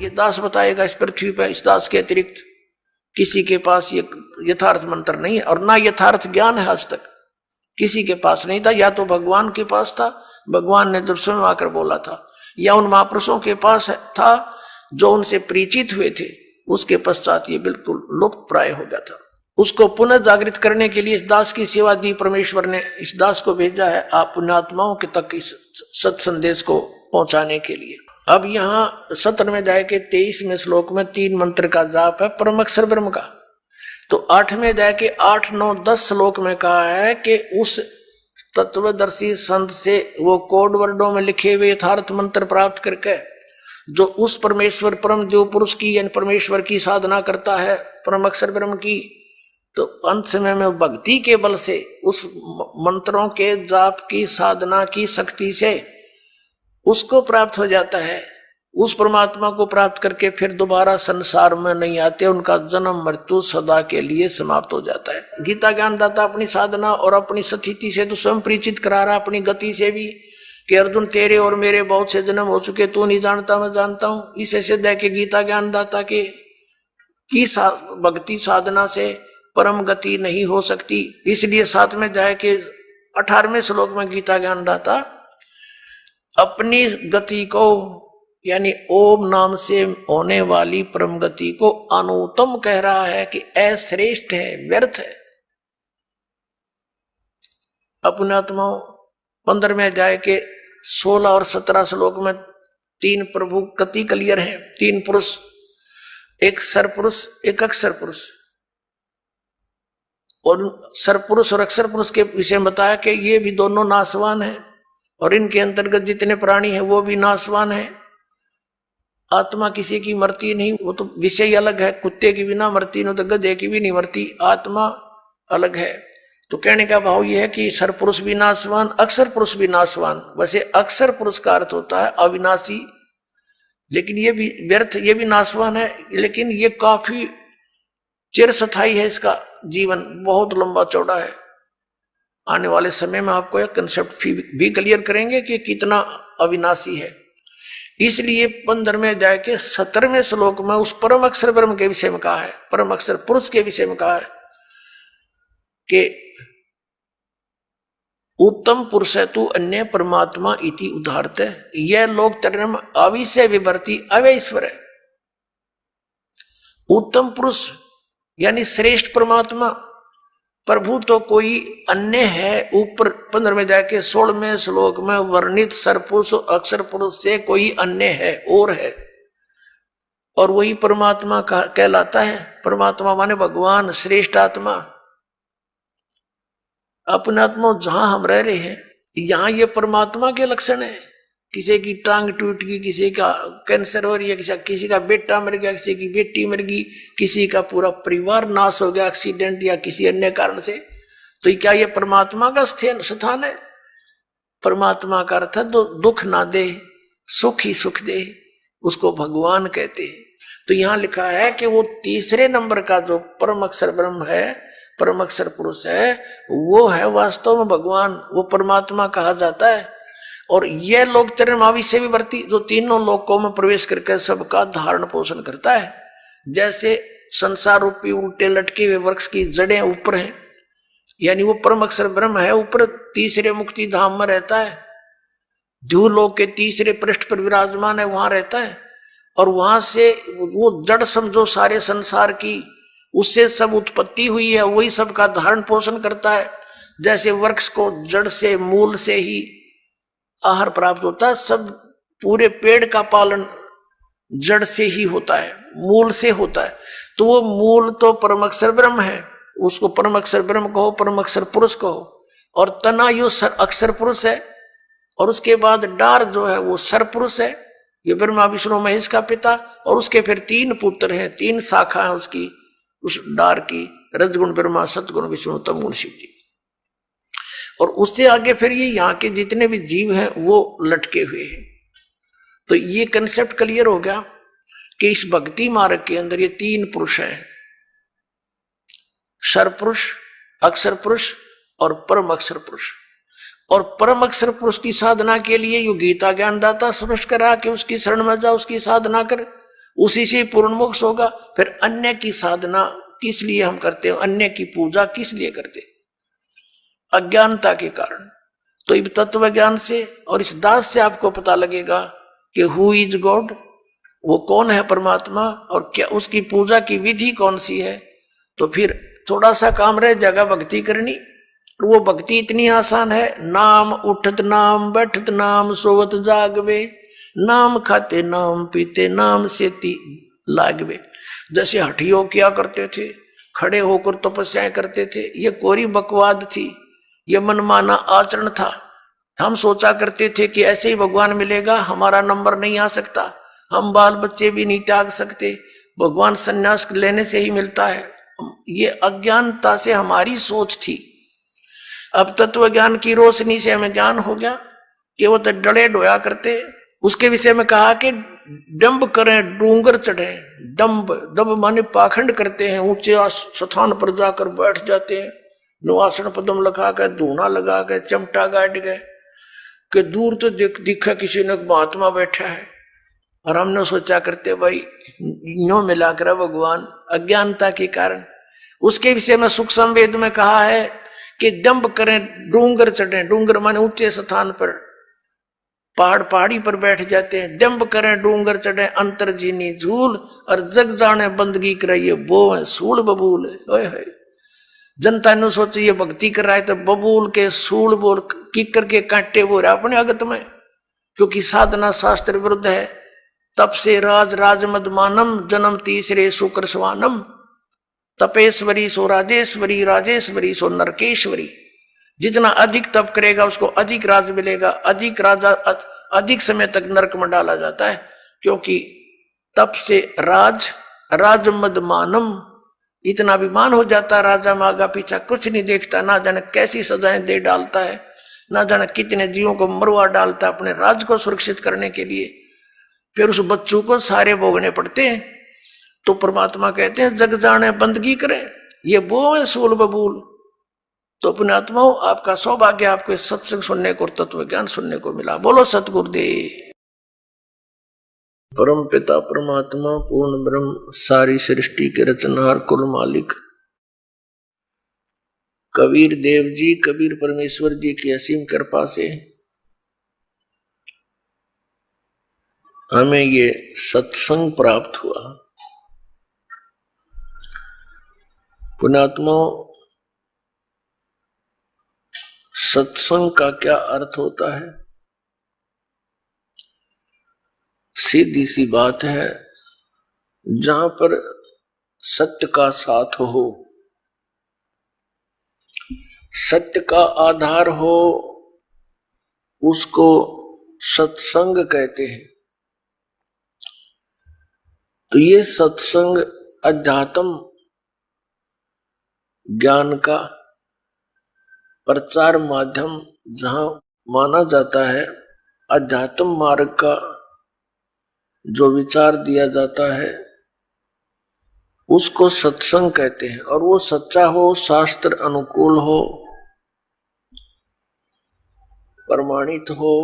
ये दास बताएगा इस पृथ्वी पर, इस दास के अतिरिक्त किसी के पास ये यथार्थ मंत्र नहीं है, और ना यथार्थ ज्ञान है आज तक किसी के पास नहीं था। या तो भगवान के पास था, भगवान ने जब स्वयं आकर बोला था, या उन महापुरुषों के पास था जो उनसे परिचित हुए थे, उसके पश्चात ये बिल्कुल लुप्त प्राय हो गया था। उसको पुनः जागृत करने के लिए इस दास की सेवा दी परमेश्वर ने, इस दास को भेजा है आप पुण्यात्माओं के तक इस सत संदेश को पहुंचाने के लिए। अब यहाँ 17वें अध्याय के 23वें श्लोक में 3 मंत्र का जाप है परम अक्षर ब्रह्म का। तो 8वें अध्याय के 8, 9, 10 श्लोक में कहा है कि उस तत्वदर्शी संत से वो कोड वर्डों में लिखे हुए यथार्थ मंत्र प्राप्त करके जो उस परमेश्वर परम देव पुरुष की यानी परमेश्वर की साधना करता है, परम अक्षर ब्रह्म की, तो अंत समय में भक्ति के बल से उस मंत्रों के जाप की साधना की शक्ति से उसको प्राप्त हो जाता है। उस परमात्मा को प्राप्त करके फिर दोबारा संसार में नहीं आते, उनका जन्म मृत्यु सदा के लिए समाप्त हो जाता है। गीता ज्ञानदाता अपनी साधना और अपनी स्थिति से तो स्वयं परिचित करा रहा, अपनी गति से भी, कि अर्जुन तेरे और मेरे बहुत से जन्म हो चुके, तू नहीं जानता मैं जानता हूं। इसे सिद्ध है कि गीता ज्ञानदाता की भक्ति साधना से परम गति नहीं हो सकती। इसलिए 7वें अध्याय के 18वें श्लोक में गीता ज्ञानदाता अपनी गति को यानी ओम नाम से होने वाली परम गति को अनुत्तम कह रहा है कि अश्रेष्ठ है, व्यर्थ है। अपनात्माओं 15वें अध्याय के 16 और 17 श्लोक में 3 प्रभु गति क्लियर है, 3 पुरुष, एक सरपुरुष एक अक्षर पुरुष। और सरपुरुष और अक्षर पुरुष के विषय में बताया कि ये भी दोनों नाशवान हैं और इनके अंतर्गत जितने प्राणी हैं वो भी नाशवान हैं। आत्मा किसी की मरती नहीं, वो तो विषय अलग है, कुत्ते की भी ना मरती, न तो गधे की भी नहीं मरती, आत्मा अलग है। तो कहने का भाव यह है कि सरपुरुष भी नाशवान, अक्षर पुरुष भी नाशवान। वैसे अक्षर पुरुष का अर्थ होता है अविनाशी, लेकिन ये भी व्यर्थ, ये भी नाशवान है, लेकिन ये काफी चिरस्थायी है, इसका जीवन बहुत लंबा चौड़ा है। आने वाले समय में आपको यह कंसेप्ट भी क्लियर करेंगे कि कितना अविनाशी है। इसलिए 15वें अध्याय के 17वें श्लोक में उस परम अक्षर ब्रह्म के विषय में कहा है, परम अक्षर पुरुष के विषय में कहा है कि उत्तम पुरुष तु अन्य परमात्मा इति उदाहरत है, यह लोक तरम अविषय विवर्ती अवैश्वर है। उत्तम पुरुष यानी श्रेष्ठ परमात्मा प्रभु तो कोई अन्य है। ऊपर 15वें अध्याय के 16वें श्लोक में वर्णित सरपुरुष अक्षर पुरुष से कोई अन्य है और है, और वही परमात्मा कहलाता है। परमात्मा माने भगवान, श्रेष्ठ आत्मा। अपने आत्मा जहां हम रह रहे हैं यहां ये परमात्मा के लक्षण है। किसी की टांग टूट गई, किसी का कैंसर हो रही है, किसी का बेटा मर गया, किसी की बेटी मर गई, किसी का पूरा परिवार नाश हो गया एक्सीडेंट या किसी अन्य कारण से, तो क्या ये परमात्मा का स्थान है? परमात्मा का अर्थ है दुख ना दे, सुख ही सुख दे, उसको भगवान कहते हैं। तो यहां लिखा है कि वो तीसरे नंबर का जो परम अक्षर ब्रह्म है, परम अक्षर पुरुष है, वो है वास्तव में भगवान, वो परमात्मा कहा जाता है। और यह लोक तरमावी से भी वर्ती, जो तीनों लोकों में प्रवेश करके सबका धारण पोषण करता है। जैसे संसार रूपी उल्टे लटके हुए वृक्ष की जड़ें ऊपर हैं, यानी वो परम अक्षर ब्रह्म है, ऊपर तीसरे मुक्ति धाम में रहता है, ध्रुवलोक के तीसरे पृष्ठ पर विराजमान है, वहां रहता है। और वहां से वो जड़ समझो सारे संसार की, उससे सब उत्पत्ति हुई है, वही सबका धारण पोषण करता है। जैसे वृक्ष को जड़ से मूल से ही आहार प्राप्त होता है, सब पूरे पेड़ का पालन जड़ से ही होता है, मूल से होता है। तो वो मूल तो परम अक्षर ब्रह्म है, उसको परम अक्षर ब्रह्म कहो, परम अक्षर पुरुष कहो। और तनायु अक्षर पुरुष है, और उसके बाद डार जो है वो सर पुरुष है, ये ब्रह्मा विष्णु महेश का पिता। और उसके फिर 3 पुत्र हैं, 3 शाखा है उसकी, उस डार की, रजगुण ब्रह्मा, सतगुण विष्णु, तमगुण शिव जी। और उससे आगे फिर ये यहाँ के जितने भी जीव हैं वो लटके हुए हैं। तो ये कंसेप्ट क्लियर हो गया कि इस भक्ति मार्ग के अंदर ये 3 पुरुष हैं, सरपुरुष, अक्षर पुरुष और परम अक्षर पुरुष। और परम अक्षर पुरुष की साधना के लिए यो गीता ज्ञानदाता स्पष्ट करा कि उसकी शरण में जा, उसकी साधना कर। उसी से पूर्ण मोक्ष होगा। फिर अन्य की साधना किस लिए हम करते हैं, अन्य की पूजा किस लिए करते, अज्ञानता के कारण। तो इस तत्व ज्ञान से और इस दास से आपको पता लगेगा कि हु इज गॉड, वो कौन है परमात्मा, और क्या उसकी पूजा की विधि कौन सी है। तो फिर थोड़ा सा काम रह जाएगा भक्ति करनी। वो भक्ति इतनी आसान है, नाम उठत नाम बैठत नाम सोवत जागवे, नाम खाते नाम पीते नाम सेती लागवे। जैसे हठियों किया करते थे, खड़े होकर तपस्याएं करते थे, ये कोरी बकवाद थी, ये मनमाना आचरण था। हम सोचा करते थे कि ऐसे ही भगवान मिलेगा, हमारा नंबर नहीं आ सकता, हम बाल बच्चे भी नहीं त्याग सकते, भगवान संन्यास लेने से ही मिलता है। ये अज्ञानता से हमारी सोच थी। अब तत्व ज्ञान की रोशनी से हमें ज्ञान हो गया कि वो तो डले डोया करते। उसके विषय में कहा कि डंब करें डूंगर चढ़े, डंब दब माने पाखंड करते हैं, ऊंचे स्थान पर जाकर बैठ जाते हैं, नुआसन पदम लगा कर धूना लगा के चमटा गाड़ गए कि दूर तो दिखा किसी ने महात्मा बैठा है, और हमने सोचा करते भाई यूं मिला कर भगवान, अज्ञानता के कारण। उसके विषय में सुख संवेद में कहा है कि दंभ करें डूंगर चढ़े, डूंगर माने ऊंचे स्थान पर, पहाड़ी पर बैठ जाते हैं, दंभ करें डूंगर चढ़े अंतर जीनी झूल, और जग जाने बंदगी कराइए वो है सूल बबूल। ओए जनता ने सोची ये भक्ति कर रहा है तो बबूल के सूल बोल किकर के कांटे बोल अपने अगत में, क्योंकि साधना शास्त्र विरुद्ध है। तप से राज राजमद मानम, जन्म तीसरे शुक्र स्वानम, तपेश्वरी सो राजेश्वरी, राजेश्वरी सो नरकेश्वरी। जितना अधिक तप करेगा उसको अधिक राज मिलेगा, अधिक राजा अधिक समय तक नरक में डाला जाता है, क्योंकि तप से राज राजमद मानम, इतना अभिमान हो जाता राजा में, आगा पीछा कुछ नहीं देखता, ना जाने कैसी सजाएं दे डालता है, ना जाने कितने जीवों को मरवा डालता है अपने राज को सुरक्षित करने के लिए, फिर उस बच्चों को सारे भोगने पड़ते हैं। तो परमात्मा कहते हैं जग जाने बंदगी करें, ये वो है सूल बबूल। तो अपने आत्माओं, आपका सौभाग्य, आपको सत्संग सुनने को और तत्व ज्ञान सुनने को मिला। बोलो सतगुरुदेव। परम पिता परमात्मा पूर्ण ब्रह्म सारी सृष्टि के रचनहार कुल मालिक कबीर देव जी, कबीर परमेश्वर जी की असीम कृपा से हमें ये सत्संग प्राप्त हुआ। पुण्यात्माओं, सत्संग का क्या अर्थ होता है? सीधी सी बात है, जहां पर सत्य का साथ हो, सत्य का आधार हो, उसको सत्संग कहते हैं। तो ये सत्संग अध्यात्म ज्ञान का प्रचार माध्यम जहां माना जाता है, अध्यात्म मार्ग का जो विचार दिया जाता है उसको सत्संग कहते हैं। और वो सच्चा हो, शास्त्र अनुकूल हो, प्रमाणित हो,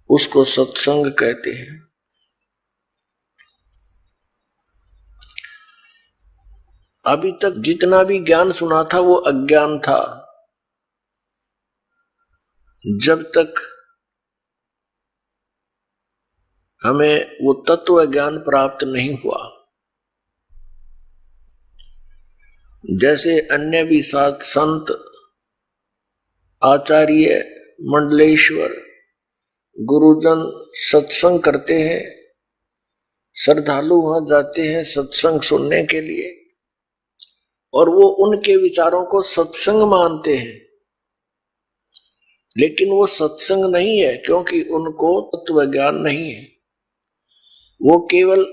उसको सत्संग कहते हैं। अभी तक जितना भी ज्ञान सुना था वो अज्ञान था, जब तक हमें वो तत्व ज्ञान प्राप्त नहीं हुआ। जैसे अन्य भी सात संत, आचार्य, मंडलेश्वर, गुरुजन सत्संग करते हैं, श्रद्धालु वहां जाते हैं सत्संग सुनने के लिए, और वो उनके विचारों को सत्संग मानते हैं, लेकिन वो सत्संग नहीं है, क्योंकि उनको तत्व ज्ञान नहीं है। वो केवल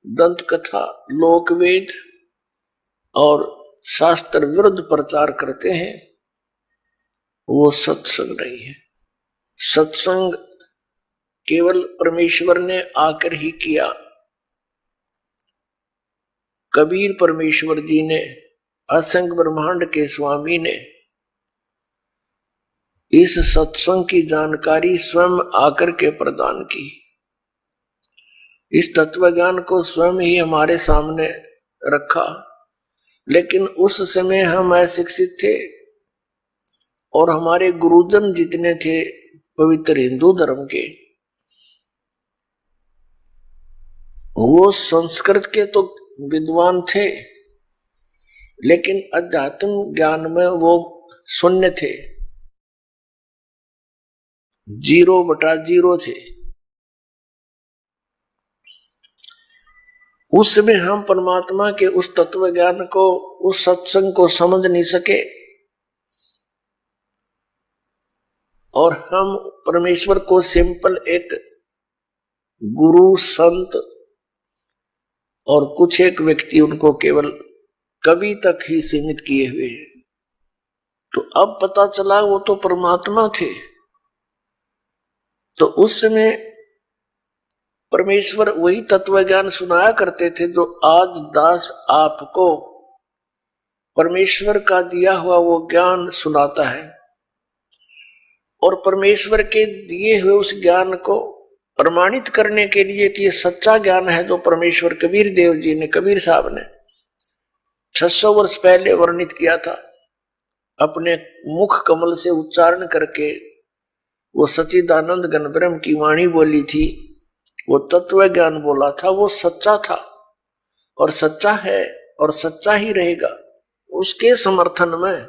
दंत कथा, लोकवेद और शास्त्र विरुद्ध प्रचार करते हैं, वो सत्संग नहीं है। सत्संग केवल परमेश्वर ने आकर ही किया। कबीर परमेश्वर जी ने, असंग ब्रह्मांड के स्वामी ने इस सत्संग की जानकारी स्वयं आकर के प्रदान की। इस तत्व ज्ञान को स्वयं ही हमारे सामने रखा। लेकिन उस समय हम अशिक्षित थे और हमारे गुरुजन जितने थे पवित्र हिंदू धर्म के, वो संस्कृत के तो विद्वान थे, लेकिन अध्यात्म ज्ञान में वो शून्य थे, 0/0 थे। उसमें हम परमात्मा के उस तत्व ज्ञान को, उस सत्संग को समझ नहीं सके और हम परमेश्वर को सिंपल एक गुरु, संत और कुछ एक व्यक्ति उनको केवल कवि तक ही सीमित किए हुए हैं। तो अब पता चला वो तो परमात्मा थे। तो उस समय परमेश्वर वही तत्व ज्ञान सुनाया करते थे जो आज दास आपको परमेश्वर का दिया हुआ वो ज्ञान सुनाता है। और परमेश्वर के दिए हुए उस ज्ञान को प्रमाणित करने के लिए कि ये सच्चा ज्ञान है, जो परमेश्वर कबीर देव जी ने, कबीर साहब ने 600 वर्ष पहले वर्णित किया था, अपने मुख कमल से उच्चारण करके वो सच्चिदानंद घन ब्रह्म की वाणी बोली थी, वो तत्व ज्ञान बोला था, वो सच्चा था और सच्चा है और सच्चा ही रहेगा। उसके समर्थन में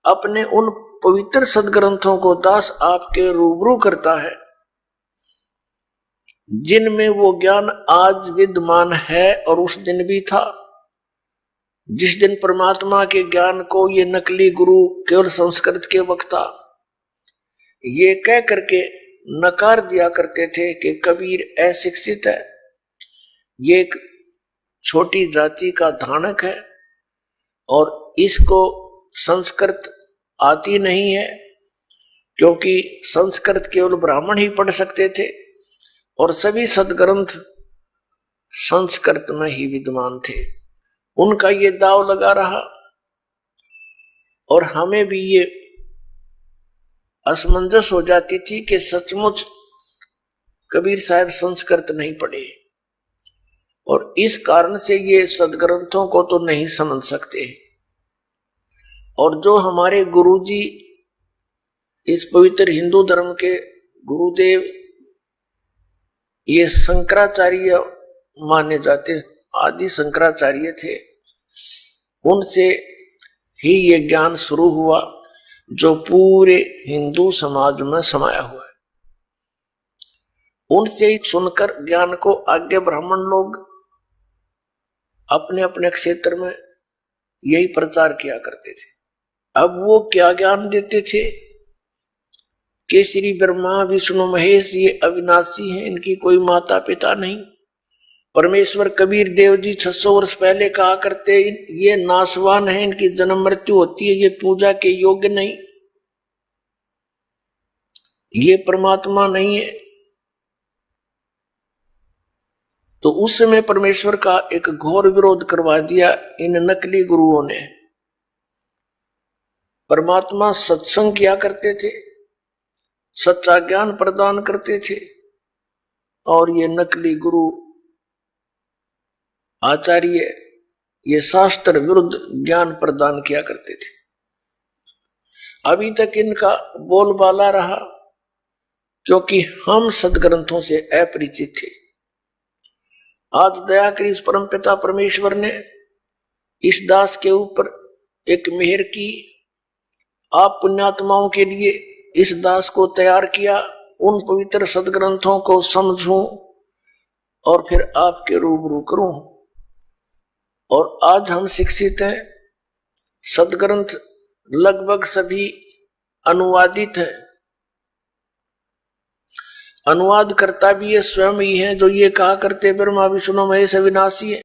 अपने उन पवित्र सदग्रंथों को दास आपके रूबरू करता है, जिनमें वो ज्ञान आज विद्यमान है और उस दिन भी था। जिस दिन परमात्मा के ज्ञान को ये नकली गुरु केवल संस्कृत के वक्ता ये कह करके नकार दिया करते थे कि कबीर अशिक्षित है, ये एक छोटी जाति का धानक है और इसको संस्कृत आती नहीं है, क्योंकि संस्कृत केवल ब्राह्मण ही पढ़ सकते थे और सभी सदग्रंथ संस्कृत में ही विद्यमान थे। उनका ये दाव लगा रहा और हमें भी ये असमंजस हो जाती थी कि सचमुच कबीर साहब संस्कृत नहीं पढ़े और इस कारण से ये सदग्रंथों को तो नहीं समझ सकते। और जो हमारे गुरुजी इस पवित्र हिंदू धर्म के गुरुदेव, ये शंकराचार्य माने जाते, आदि शंकराचार्य थे, उनसे ही ये ज्ञान शुरू हुआ जो पूरे हिंदू समाज में समाया हुआ है। उनसे ही सुनकर ज्ञान को आगे ब्राह्मण लोग अपने अपने क्षेत्र में यही प्रचार किया करते थे। अब वो क्या ज्ञान देते थे कि श्री ब्रह्मा विष्णु महेश ये अविनाशी हैं, इनकी कोई माता पिता नहीं। परमेश्वर कबीर देव जी 600 वर्ष पहले कहा करते, ये नाशवान है, इनकी जन्म मृत्यु होती है, ये पूजा के योग्य नहीं, ये परमात्मा नहीं है। तो उस समय परमेश्वर का एक घोर विरोध करवा दिया इन नकली गुरुओं ने। परमात्मा सत्संग किया करते थे, सच्चा ज्ञान प्रदान करते थे और ये नकली गुरु आचार्य ये शास्त्र विरुद्ध ज्ञान प्रदान किया करते थे। अभी तक इनका बोलबाला रहा क्योंकि हम सदग्रंथों से अपरिचित थे। आज दया करी उस परमपिता परमेश्वर ने इस दास के ऊपर एक मेहर की, आप पुण्यात्माओं के लिए इस दास को तैयार किया, उन पवित्र सदग्रंथों को समझूं और फिर आपके रूबरू करूं। और आज हम शिक्षित हैं, सदग्रंथ लगभग सभी अनुवादित हैं। अनुवाद करता भी ये स्वयं ही है जो ये कहा करते ब्रह्मा विष्णु महेश अविनाशी है।